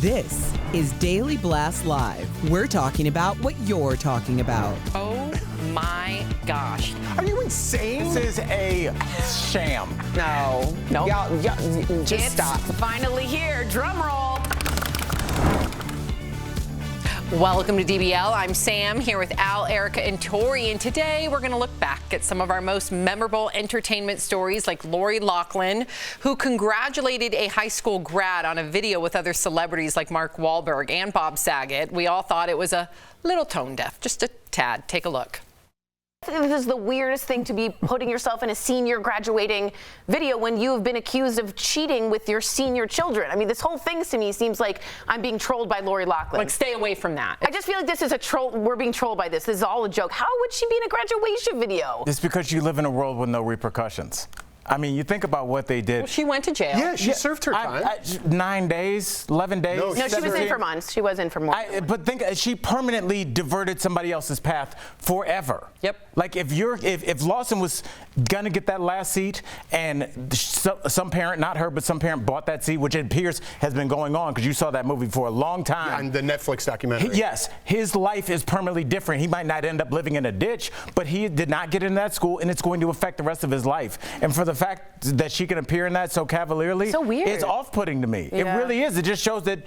This is Daily Blast Live. We're talking about what you're talking about. Oh my gosh. Are you insane? This is a sham. No. Nope. Y'all, just It's stop. finally here. Drum roll. Welcome to DBL. I'm Sam here with Al, Erica, and Tori. And today we're going to look back at some of our most memorable entertainment stories, like Lori Loughlin, who congratulated a high school grad on a video with other celebrities like Mark Wahlberg and Bob Saget. We all thought it was a little tone deaf, just a tad. Take a look. This is the weirdest thing to be putting yourself in a senior graduating video when you have been accused of cheating with your senior children. I mean, this whole thing to me seems like I'm being trolled by Lori Loughlin. Like, stay away from that. I just feel like this is a troll. We're being trolled by this. This is all a joke. How would she be in a graduation video? It's because you live in a world with no repercussions. I mean, you think about what they did. Well, she went to jail. Yeah, she served her time. 9 days, 11 days. No, she was in 17. for months. She was in for more. But think, she permanently diverted somebody else's path forever. Yep. Like if Lawson was gonna get that last seat, and some parent, not her, but some parent bought that seat, which it appears has been going on because you saw that movie for a long time. On the Netflix documentary. Yes, his life is permanently different. He might not end up living in a ditch, but he did not get in that school, and it's going to affect the rest of his life. And for the fact that she can appear in that so cavalierly, So weird. it's off-putting to me. Yeah. It really is. It just shows that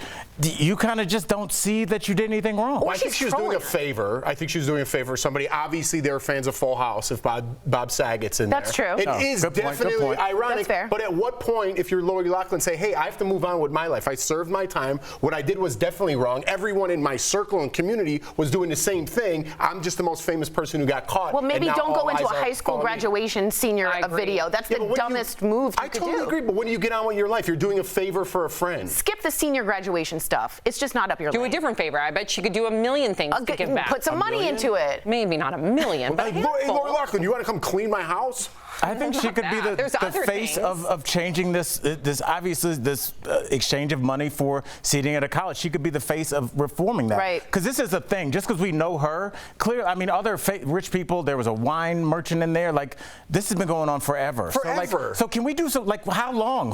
you kind of just don't see that you did anything wrong. Well, I think she was doing a favor. I think she was doing a favor for somebody. Obviously, they're fans of Full House if Bob Saget's in That's there. true. It is good point, good definitely point. ironic. That's fair. But at what point, if you're Lori Loughlin, say, hey, I have to move on with my life. I served my time. What I did was definitely wrong. Everyone in my circle and community was doing the same thing. I'm just the most famous person who got caught. Well, maybe and now don't go all into a eyes are high school on me. graduation senior I agree. video. That's Yeah, the but when dumbest move you I could totally do. agree, but when you get on with your life, you're doing a favor for a friend. Skip the senior graduation stuff. It's just not up your Do a lane. different favor. I bet she could do a million things to give back. Put some money into it. Maybe not a million, but Like, a hey, handful. Lori Loughlin, you want to come clean my house? I think she could be that. There's the other face things. of changing this obviously this exchange of money for seating at a college. She could be the face of reforming that. Right. Because this is a thing. Just because we know her, clearly, I mean, other rich people, there was a wine merchant in there. Like, this has been going on forever. Forever. So can we do some, like, how long?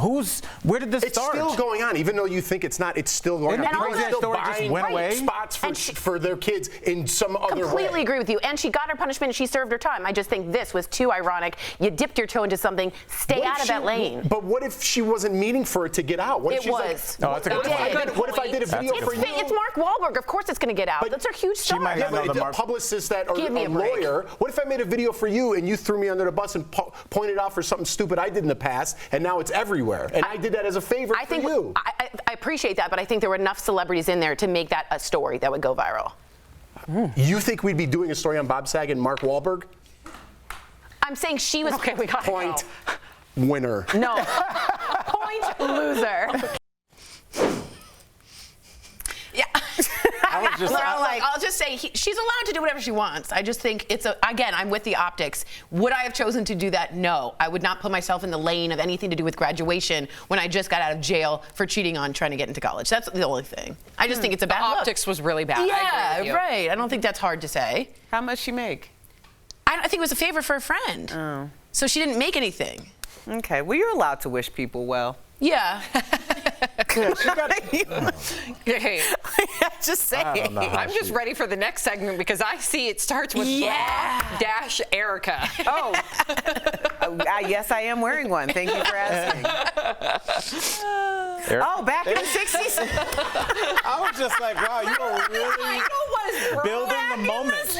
Where did this It's start? still going on, even though you think it's not. It's still going Isn't on. it People crazy are that still story just buying went away? spots And for their kids in some other way. Completely agree with you. And she got her punishment and she served her time. I just think this was too ironic. You dipped your toe into something. Stay What if out of she- that lane. But what if she wasn't meaning for it to get out? What if It she's was. Oh, that's a good what if I point. did- What if I did a video That's a for good you? It's Mark Wahlberg. Of course it's going to get out. But That's a huge she story. might Yeah, not but know the a mark. publicist or Give me a a break. lawyer. What if I made a video for you and you threw me under the bus and pointed out for something stupid I did in the past, and now it's everywhere? And I did that as a favor I for think you. I appreciate that, but I think there were enough celebrities in there to make that a story that would go viral. You think we'd be doing a story on Bob Saget and Mark Wahlberg? I'm saying she was Okay, we got Point winner. No. Point loser. Yeah. I was just, I'll just say she's allowed to do whatever she wants. I just think again, I'm with the optics. Would I have chosen to do that? No. I would not put myself in the lane of anything to do with graduation when I just got out of jail for cheating on trying to get into college. That's the only thing. I just think it's a bad look. Optics was really bad. I agree Yeah, with you. right. I don't think that's hard to say. How much she make? I think it was a favor for a friend. Oh. So she didn't make anything. Okay, well, you're allowed to wish people well. Yeah. Hey, Just saying. I don't know how I'm just ready for the next segment because I see it starts with dash Erica. Oh, yes, I am wearing one. Thank you for asking. Oh, back in the 60s. I was just like, wow, you are really building the moment.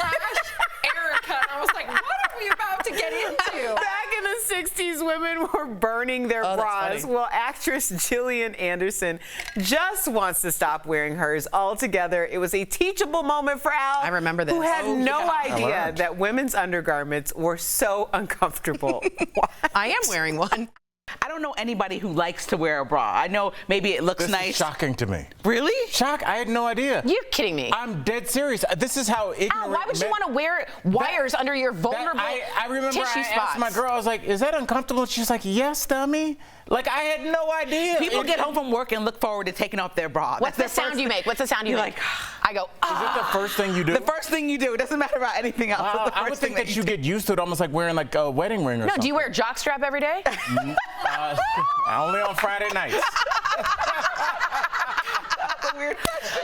Erica. And I was like, what are we about to get into? Back in the 60s, women were burning their bras. funny. Well, actress Gillian Anderson just wants to stop wearing hers altogether. It was a teachable moment for Al. I remember this. Who had Oh, no yeah. idea that women's undergarments were so uncomfortable. I am wearing one. I don't know anybody who likes to wear a bra. I know maybe it looks This nice. is shocking to me. Really? Shock? I had no idea. You're kidding me. I'm dead serious. This is how ignorant. Al, why would you men- want to wear wires under your vulnerable I remember tissue I spots? asked my girl, I was like, is that uncomfortable? She's like, yes, dummy. Like, I had no idea. People get home from work and look forward to taking off their bra. What's the That's their sound first you make? What's the sound you You're make? like, I go, Is it the first thing you do? The first thing you do. It doesn't matter about anything else. It's the I would first think thing that you get used to it, almost like wearing like a wedding ring or No, something. do you wear a jockstrap every day? Only on Friday nights. weird.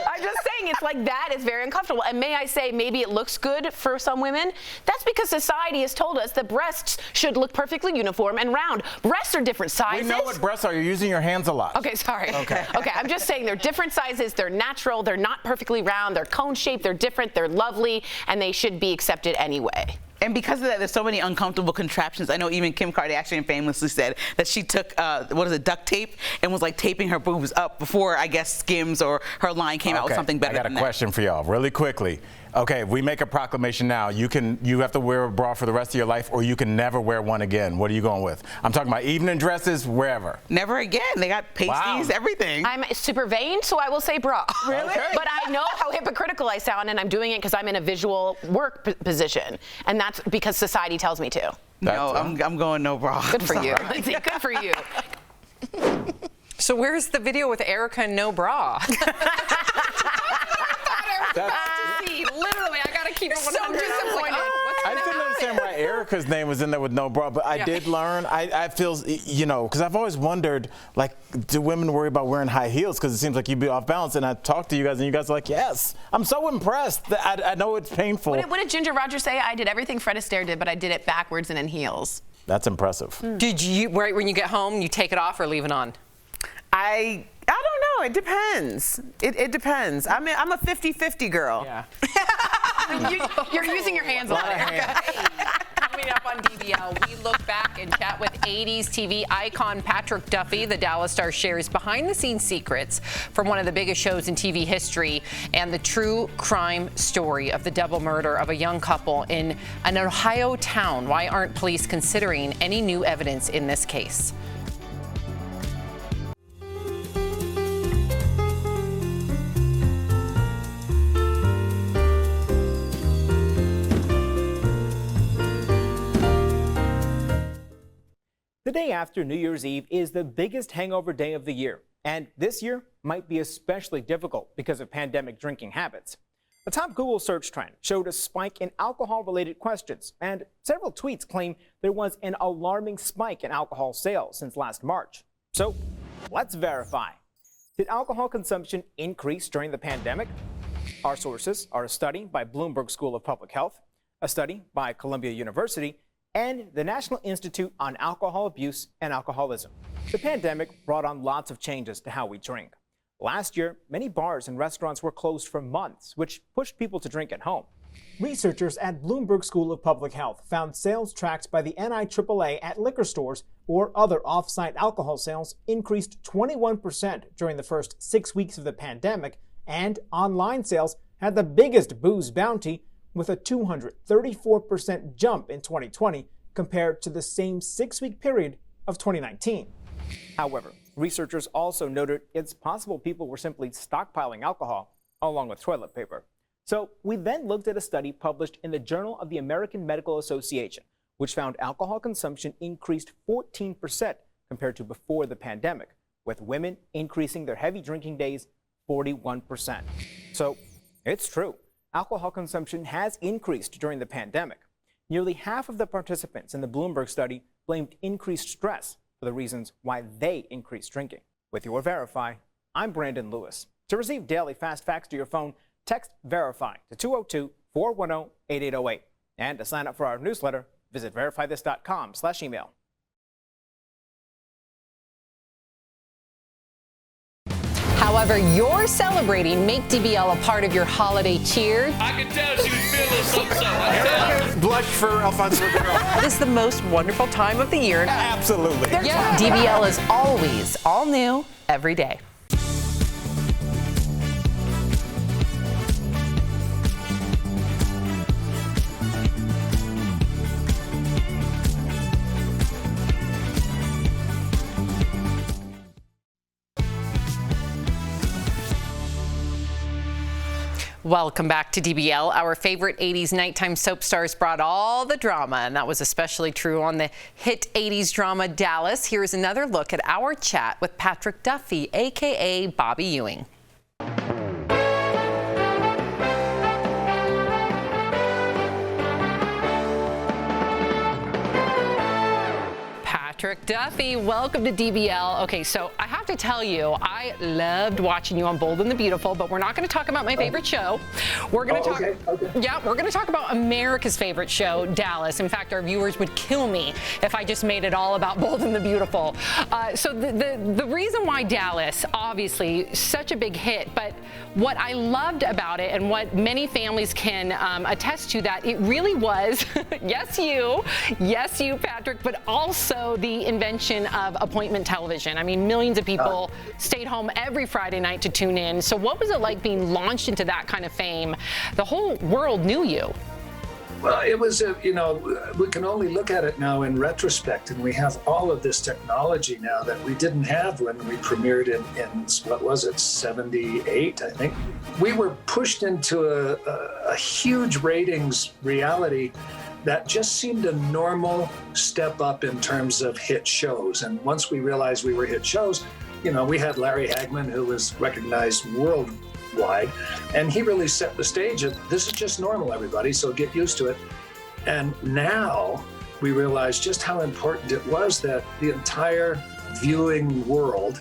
I'm just saying, it's like that is very uncomfortable. And may I say, maybe it looks good for some women. That's because society has told us that breasts should look perfectly uniform and round. Breasts are different sizes. We know what breasts are. You're using your hands a lot. Okay, sorry. Okay, I'm just saying they're different sizes. They're natural. They're not perfectly round. They're cone shaped. They're different. They're lovely, and they should be accepted anyway. And because of that, there's so many uncomfortable contraptions. I know even Kim Kardashian famously said that she took, duct tape, and was like taping her boobs up before, I guess, Skims or her line came out with something better than that. I got a question for y'all, really quickly. Okay, if we make a proclamation now, you have to wear a bra for the rest of your life, or you can never wear one again. What are you going with? I'm talking about evening dresses, wherever. Never again. They got pasties, everything. I'm super vain, so I will say bra. Really? Okay. But I know how hypocritical I sound, and I'm doing it because I'm in a visual work position, and that's because society tells me to. No, I'm going no bra. Good for you, Lindsay. Good for you. So where's the video with Erica and no bra? Literally, I gotta keep it 100. So disappointed. I just didn't understand why Erica's name was in there with no bra, but I did learn. I feel, because I've always wondered, like, do women worry about wearing high heels? Because it seems like you'd be off balance. And I talked to you guys, and you guys are like, yes. I'm so impressed. I know it's painful. What did Ginger Rogers say? I did everything Fred Astaire did, but I did it backwards and in heels. That's impressive. Did you, when you get home, you take it off or leave it on? I don't know. It depends. It depends. I'm a 50-50 girl. Yeah. You're using your hands a lot, Erica. Coming up on DBL, we look back and chat with 80s TV icon Patrick Duffy. The Dallas star shares behind-the-scenes secrets from one of the biggest shows in TV history and the true crime story of the double murder of a young couple in an Ohio town. Why aren't police considering any new evidence in this case? The day after New Year's Eve is the biggest hangover day of the year, and this year might be especially difficult because of pandemic drinking habits. A top Google search trend showed a spike in alcohol-related questions, and several tweets claim there was an alarming spike in alcohol sales since last March. So let's verify. Did alcohol consumption increase during the pandemic? Our sources are a study by Bloomberg School of Public Health, a study by Columbia University, and the National Institute on Alcohol Abuse and Alcoholism. The pandemic brought on lots of changes to how we drink. Last year, many bars and restaurants were closed for months, which pushed people to drink at home. Researchers at Bloomberg School of Public Health found sales tracked by the NIAAA at liquor stores or other off-site alcohol sales increased 21% during the first 6 weeks of the pandemic, and online sales had the biggest booze bounty with a 234% jump in 2020 compared to the same 6-week period of 2019. However, researchers also noted it's possible people were simply stockpiling alcohol along with toilet paper. So we then looked at a study published in the Journal of the American Medical Association, which found alcohol consumption increased 14% compared to before the pandemic, with women increasing their heavy drinking days 41%. So it's true. Alcohol consumption has increased during the pandemic. Nearly half of the participants in the Bloomberg study blamed increased stress for the reasons why they increased drinking. With your Verify, I'm Brandon Lewis. To receive daily fast facts to your phone, text Verify to 202-410-8808. And to sign up for our newsletter, visit verifythis.com/email. However you're celebrating, make DBL a part of your holiday cheer. I can tell she was feeling something. I tell. Blush for Alfonso Ribeiro. This is the most wonderful time of the year. Absolutely. Yeah. DBL is always all new every day. Welcome back to DBL. Our favorite 80s nighttime soap stars brought all the drama, and that was especially true on the hit 80s drama Dallas. Here's another look at our chat with Patrick Duffy, a.k.a. Bobby Ewing. Patrick Duffy, welcome to DBL. Okay, so I have to tell you, I loved watching you on Bold and the Beautiful, but we're not going to talk about my favorite show. We're going to Yeah, we're going to talk about America's favorite show, Dallas. In fact, our viewers would kill me if I just made it all about Bold and the Beautiful. So the reason why Dallas, obviously, such a big hit, but what I loved about it and what many families can attest to, that it really was, yes you, Patrick, but also the invention of appointment television. I mean, millions of people stayed home every Friday night to tune in. So what was it like being launched into that kind of fame? The whole world knew you. Well, it was, we can only look at it now in retrospect, and we have all of this technology now that we didn't have when we premiered in what was it, 78, I think. We were pushed into a huge ratings reality that just seemed a normal step up in terms of hit shows. And once we realized we were hit shows, we had Larry Hagman, who was recognized worldwide, and he really set the stage of, this is just normal, everybody, so get used to it. And now we realize just how important it was that the entire viewing world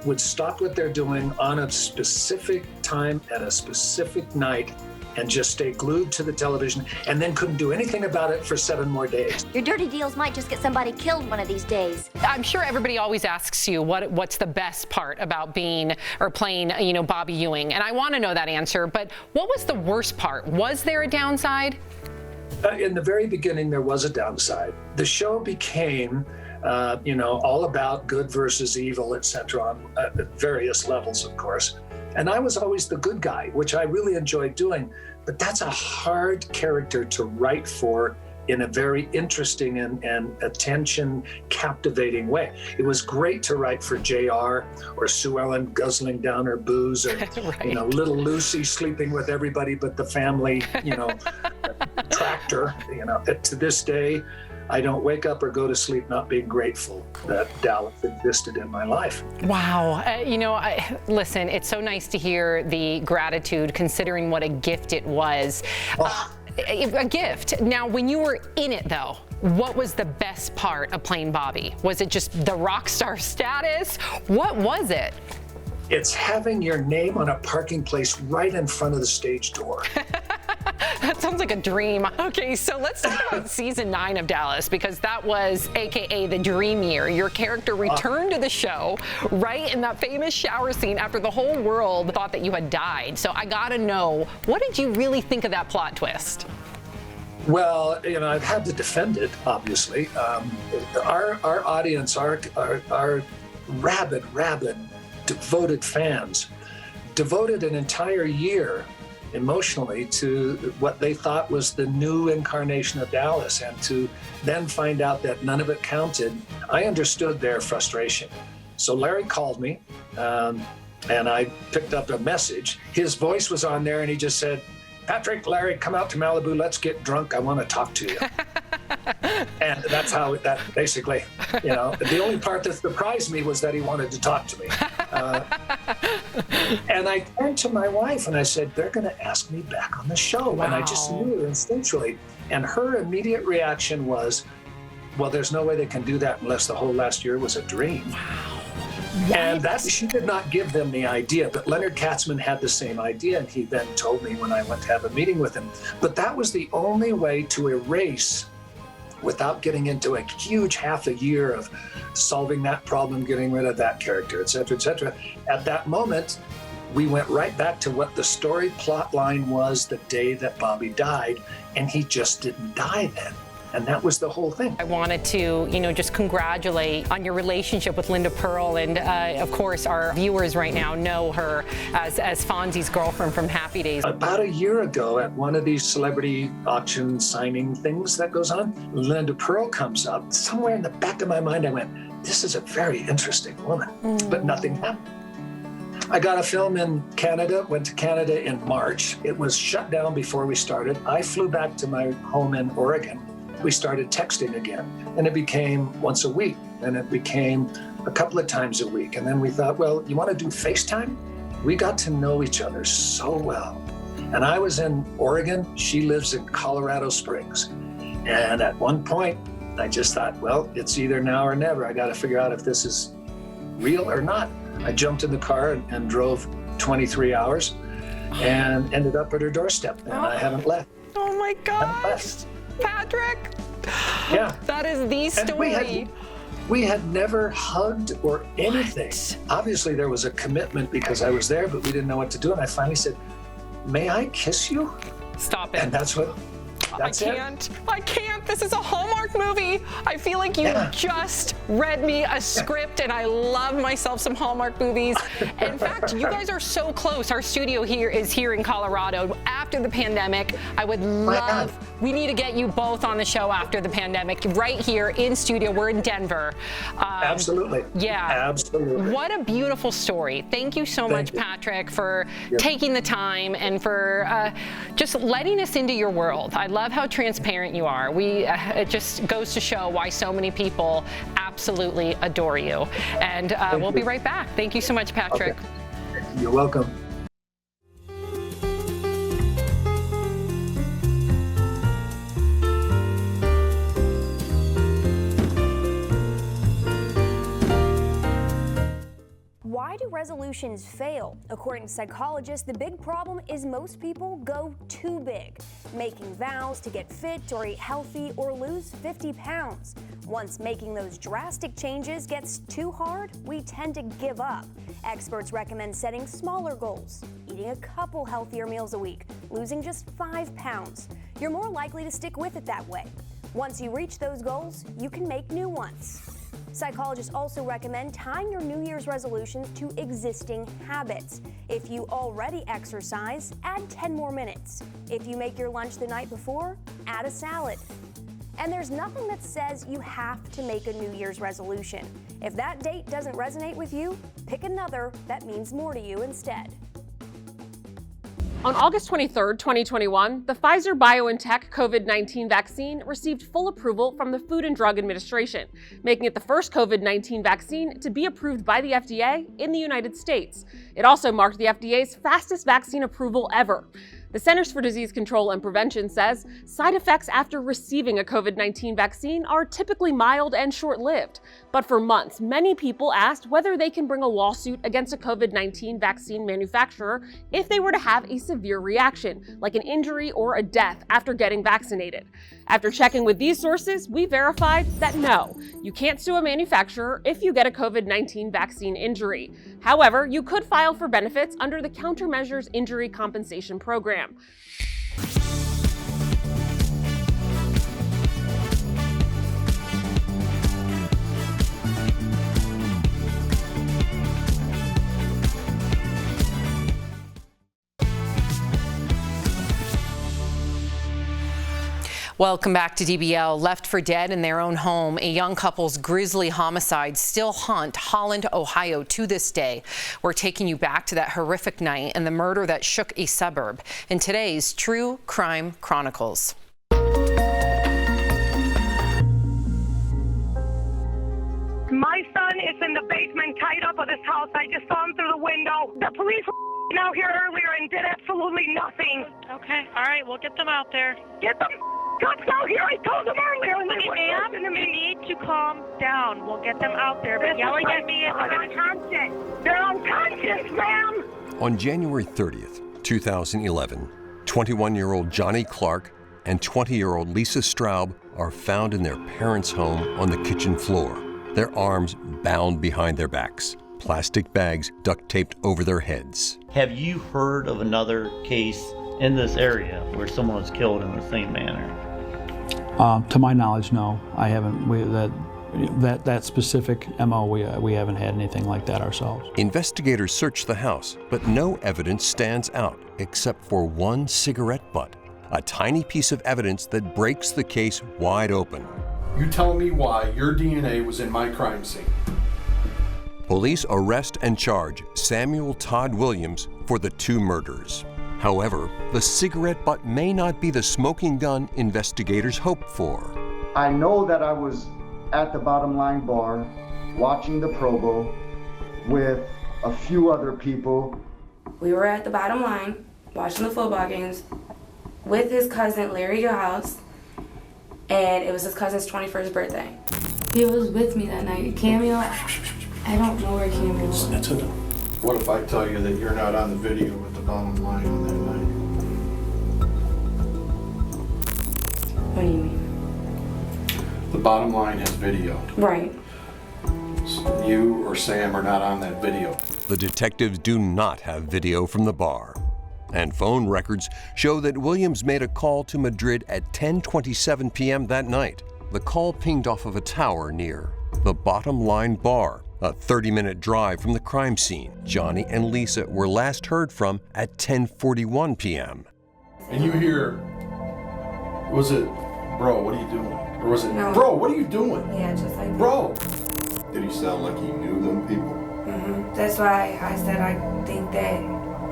would stop what they're doing on a specific time at a specific night and just stay glued to the television, and then couldn't do anything about it for 7 more days. Your dirty deals might just get somebody killed one of these days. I'm sure everybody always asks you what's the best part about being or playing, Bobby Ewing, and I want to know that answer. But what was the worst part? Was there a downside? In the very beginning, there was a downside. The show became, all about good versus evil, etc., on various levels, of course. And I was always the good guy, which I really enjoyed doing. But that's a hard character to write for in a very interesting and attention-captivating way. It was great to write for JR or Sue Ellen guzzling down her booze, or right. Little Lucy sleeping with everybody but the family, tractor. To this day, I don't wake up or go to sleep not being grateful that Dallas existed in my life. Wow. Listen, it's so nice to hear the gratitude, considering what a gift it was. A gift. Now, when you were in it, though, what was the best part of playing Bobby? Was it just the rock star status? What was it? It's having your name on a parking place right in front of the stage door. That sounds like a dream. Okay, so let's talk about season 9 of Dallas, because that was AKA the dream year. Your character returned to the show right in that famous shower scene after the whole world thought that you had died. So I gotta know, what did you really think of that plot twist? Well, I've had to defend it, obviously. Our audience, our rabid, devoted fans, devoted an entire year emotionally to what they thought was the new incarnation of Dallas, and to then find out that none of it counted. I understood their frustration. So Larry called me, and I picked up a message. His voice was on there, and he just said, "Patrick, Larry, come out to Malibu, let's get drunk, I want to talk to you." And that's how that basically, the only part that surprised me was that he wanted to talk to me. And I turned to my wife and I said, they're going to ask me back on the show. Wow. And I just knew instinctually. And her immediate reaction was, well, there's no way they can do that unless the whole last year was a dream. Wow. And she did not give them the idea, but Leonard Katzman had the same idea, and he then told me when I went to have a meeting with him. But that was the only way to erase, without getting into a huge half a year of solving that problem, getting rid of that character, et cetera, et cetera. At that moment, we went right back to what the story plot line was the day that Bobby died, and he just didn't die then. And that was the whole thing. I wanted to, just congratulate on your relationship with Linda Pearl. And of course, our viewers right now know her as Fonzie's girlfriend from Happy Days. About a year ago, at one of these celebrity auction signing things that goes on, Linda Pearl comes up. Somewhere in the back of my mind, I went, this is a very interesting woman. But nothing happened. I got a film in Canada, went to Canada in March. It was shut down before we started. I flew back to my home in Oregon. We started texting again, and it became once a week, and it became a couple of times a week. And then we thought, well, you want to do FaceTime? We got to know each other so well. And I was in Oregon, she lives in Colorado Springs. And at one point, I just thought, well, it's either now or never. I got to figure out if this is real or not. I jumped in the car and drove 23 hours and ended up at her doorstep, and I haven't left. Oh my gosh, Patrick. Yeah. That is the story. We had never hugged or anything. Obviously, there was a commitment because I was there, but we didn't know what to do. And I finally said, "May I kiss you?" Stop it. And that's it. I can't. This is a Hallmark movie. I feel like you just read me a script, and I love myself some Hallmark movies. In fact, you guys are so close. Our studio here is here in Colorado. After the pandemic, I would love, we need to get you both on the show after the pandemic, right here in studio. We're in Denver. Absolutely. Yeah. Absolutely. What a beautiful story. Thank you so much, Patrick, for taking the time and for just letting us into your world. I love how transparent you are. It just goes to show why so many people absolutely adore you. And we'll be right back. Thank you so much, Patrick. Okay. You're welcome. Why do resolutions fail? According to psychologists, the big problem is most people go too big, making vows to get fit or eat healthy or lose 50 pounds. Once making those drastic changes gets too hard, we tend to give up. Experts recommend setting smaller goals, eating a couple healthier meals a week, losing just 5 pounds. You're more likely to stick with it that way. Once you reach those goals, you can make new ones. Psychologists also recommend tying your New Year's resolutions to existing habits. If you already exercise, add 10 more minutes. If you make your lunch the night before, add a salad. And there's nothing that says you have to make a New Year's resolution. If that date doesn't resonate with you, pick another that means more to you instead. On August 23, 2021, the Pfizer-BioNTech COVID-19 vaccine received full approval from the Food and Drug Administration, making it the first COVID-19 vaccine to be approved by the FDA in the United States. It also marked the FDA's fastest vaccine approval ever. The Centers for Disease Control and Prevention says side effects after receiving a COVID-19 vaccine are typically mild and short-lived. But for months, many people asked whether they can bring a lawsuit against a COVID-19 vaccine manufacturer if they were to have a severe reaction, like an injury or a death after getting vaccinated. After checking with these sources, we verified that no, you can't sue a manufacturer if you get a COVID-19 vaccine injury. However, you could file for benefits under the Countermeasures Injury Compensation Program. Welcome back to DBL. Left for dead in their own home, a young couple's grisly homicide still haunt Holland, Ohio to this day. We're taking you back to that horrific night and the murder that shook a suburb in today's True Crime Chronicles. My son is in the basement tied up at his house. I just saw him through the window. The police were out here earlier and did absolutely nothing. Okay, all right, we'll get them out there. Get them cops out here. I told them earlier. Ma'am, you need to calm down. We'll get them out there. But yelling at me is unconscious. They're unconscious, ma'am. On January 30th, 2011, 21-year-old Johnny Clark and 20-year-old Lisa Straub are found in their parents' home on the kitchen floor, their arms bound behind their backs, plastic bags duct taped over their heads. Have you heard of another case in this area where someone was killed in the same manner? To my knowledge, no. I haven't. That specific MO, we haven't had anything like that ourselves. Investigators searched the house, but no evidence stands out except for one cigarette butt, a tiny piece of evidence that breaks the case wide open. You tell me why your DNA was in my crime scene. Police arrest and charge Samuel Todd Williams for the two murders. However, the cigarette butt may not be the smoking gun investigators hoped for. I know that I was at the Bottom Line bar watching the Pro Bowl with a few other people. We were at the Bottom Line watching the football games with his cousin Larry House, and it was his cousin's 21st birthday. He was with me that night. Cameo I don't know where Cammy was. What if I tell you that you're not on the video with the bottom line on that night? What do you mean? The bottom line has video. Right. So you or Sam are not on that video. The detectives do not have video from the bar. And phone records show that Williams made a call to Madrid at 10:27 p.m. that night. The call pinged off of a tower near the Bottom Line Bar, a 30-minute drive from the crime scene. Johnny and Lisa were last heard from at 10:41 p.m. And you hear, was it, bro, what are you doing? Or was it, No. bro, what are you doing? Yeah, just like that. Bro! Did he sound like he knew them people? That's why I said I think that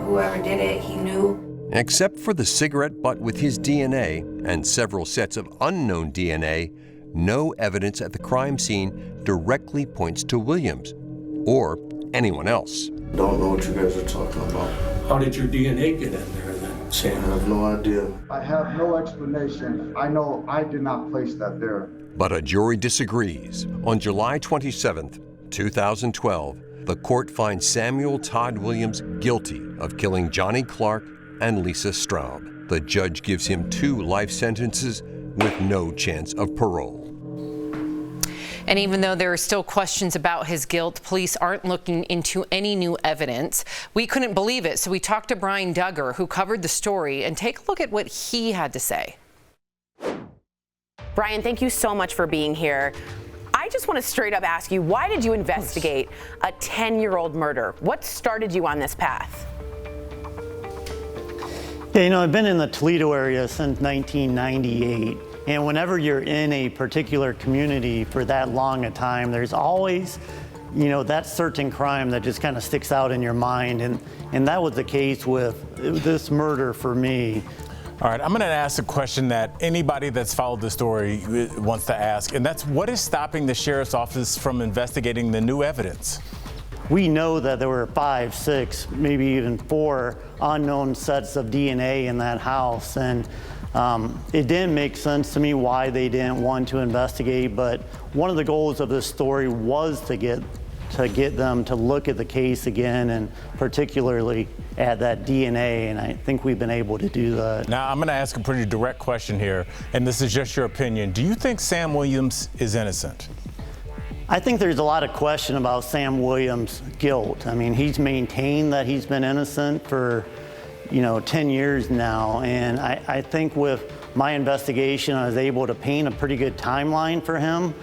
whoever did it, he knew. Except for the cigarette butt with his DNA and several sets of unknown DNA, no evidence at the crime scene directly points to Williams or anyone else. Don't know what you guys are talking about. How did your DNA get in there then, Sam? I have no idea. I have no explanation. I know I did not place that there. But a jury disagrees. On July 27, 2012, the court finds Samuel Todd Williams guilty of killing Johnny Clark and Lisa Straub. The judge gives him 2 life sentences with no chance of parole. And even though there are still questions about his guilt, police aren't looking into any new evidence. We couldn't believe it, so we talked to Brian Duggar, who covered the story, and take a look at what he had to say. Brian, thank you so much for being here. I just want to straight up ask you, why did you investigate a 10-year-old murder? What started you on this path? Yeah, you know, I've been in the Toledo area since 1998. And whenever you're in a particular community for that long a time, there's always, you know, that certain crime that just kind of sticks out in your mind. And that was the case with this murder for me. All right, I'm going to ask a question that anybody that's followed the story wants to ask, and that's what is stopping the sheriff's office from investigating the new evidence? We know that there were 5, 6, maybe even 4 unknown sets of DNA in that house, and it didn't make sense to me why they didn't want to investigate, but one of the goals of this story was to get them to look at the case again, and particularly at that DNA, and I think we've been able to do that. Now, I'm going to ask a pretty direct question here, and this is just your opinion. Do you think Sam Williams is innocent? I think there's a lot of question about Sam Williams' guilt. I mean, he's maintained that he's been innocent for, 10 years now, and I think with my investigation, I was able to paint a pretty good timeline for him,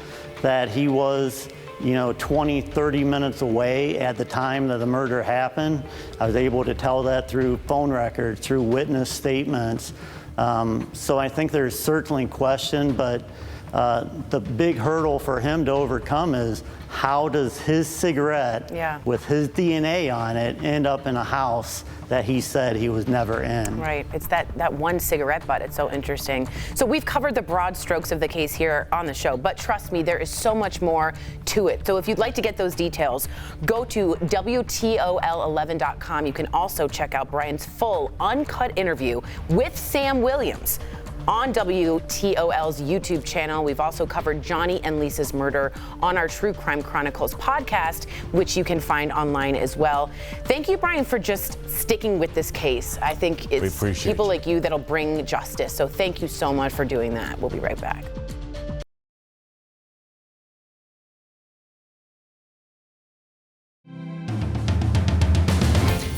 that he was 20, 30 minutes away at the time that the murder happened. I was able to tell that through phone records, through witness statements. So I think there's certainly question, but the big hurdle for him to overcome is how does his cigarette with his DNA on it end up in a house that he said he was never in? Right, it's that one cigarette butt. It's so interesting. So we've covered the broad strokes of the case here on the show, but trust me, there is so much more to it. So if you'd like to get those details, go to WTOL11.com. You can also check out Brian's full uncut interview with Sam Williams on WTOL's YouTube channel. We've also covered Johnny and Lisa's murder on our True Crime Chronicles podcast, which you can find online as well. Thank you, Brian, for just sticking with this case. I think it's people like you that'll bring justice. So thank you so much for doing that. We'll be right back.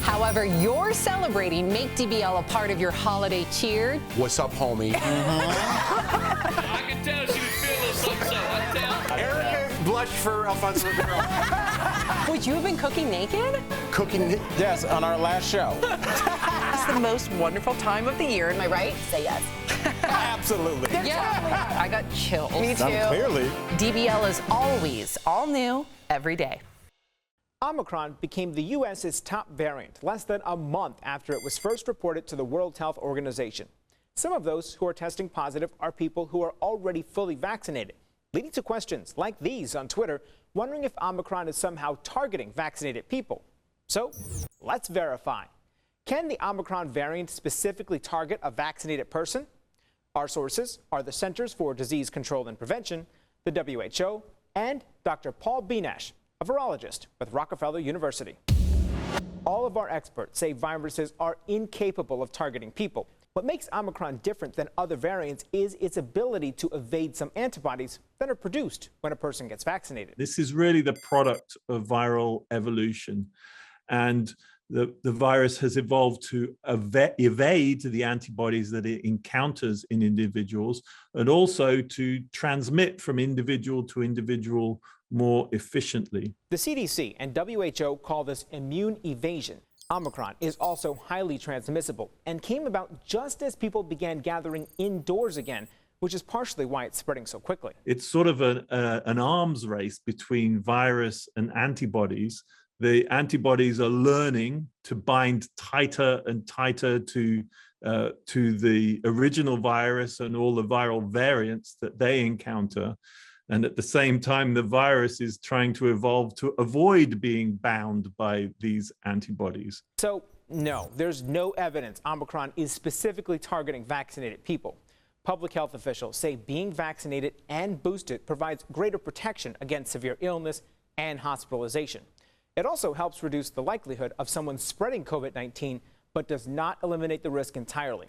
However you're celebrating, make DBL a part of your holiday cheer. What's up, homie? I can tell she was feeling something, so I tell. Erica blushed for Alfonso Ribeiro. Would you have been cooking naked? Cooking? Yes, on our last show. It's the most wonderful time of the year. Am I right? Say yes. Absolutely. Yeah. I got chills. Me too. Clearly. DBL is always all new every day. Omicron became the U.S.'s top variant less than a month after it was first reported to the World Health Organization. Some of those who are testing positive are people who are already fully vaccinated, leading to questions like these on Twitter, wondering if Omicron is somehow targeting vaccinated people. So let's verify. Can the Omicron variant specifically target a vaccinated person? Our sources are the Centers for Disease Control and Prevention, the WHO, and Dr. Paul Benesh, a virologist with Rockefeller University. All of our experts say viruses are incapable of targeting people. What makes Omicron different than other variants is its ability to evade some antibodies that are produced when a person gets vaccinated. This is really the product of viral evolution. And the virus has evolved to evade the antibodies that it encounters in individuals, and also to transmit from individual to individual more efficiently. The CDC and WHO call this immune evasion. Omicron is also highly transmissible and came about just as people began gathering indoors again, which is partially why it's spreading so quickly. It's sort of an arms race between virus and antibodies. The antibodies are learning to bind tighter and tighter to the original virus and all the viral variants that they encounter. And at the same time, the virus is trying to evolve to avoid being bound by these antibodies. So, no, there's no evidence Omicron is specifically targeting vaccinated people. Public health officials say being vaccinated and boosted provides greater protection against severe illness and hospitalization. It also helps reduce the likelihood of someone spreading COVID-19, but does not eliminate the risk entirely.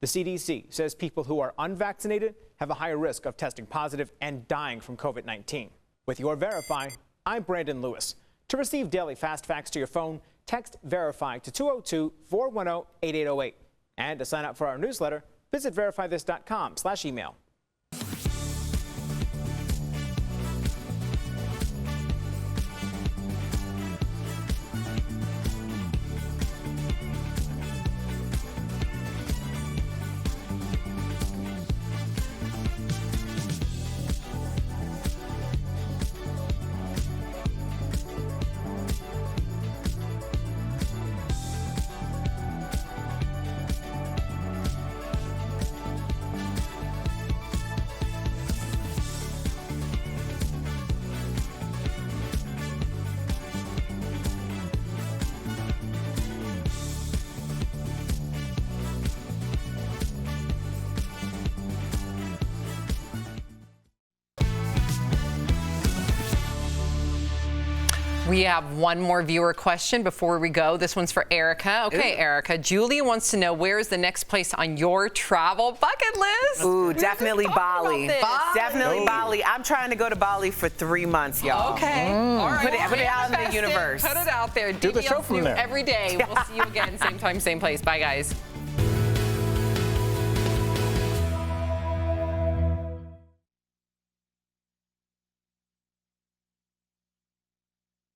The CDC says people who are unvaccinated have a higher risk of testing positive and dying from COVID-19. With your Verify, I'm Brandon Lewis. To receive daily fast facts to your phone, text Verify to 202-410-8808. And to sign up for our newsletter, visit verifythis.com/email. We have one more viewer question before we go. This one's for Erica. Okay, Erica, Julie wants to know, where is the next place on your travel bucket list? Ooh, definitely Bali. Definitely Bali. I'm trying to go to Bali for 3 months, y'all. Okay. All right. Put it out in the universe. Put it out there. Do the show from there. Every day. We'll see you again, same time, same place. Bye, guys.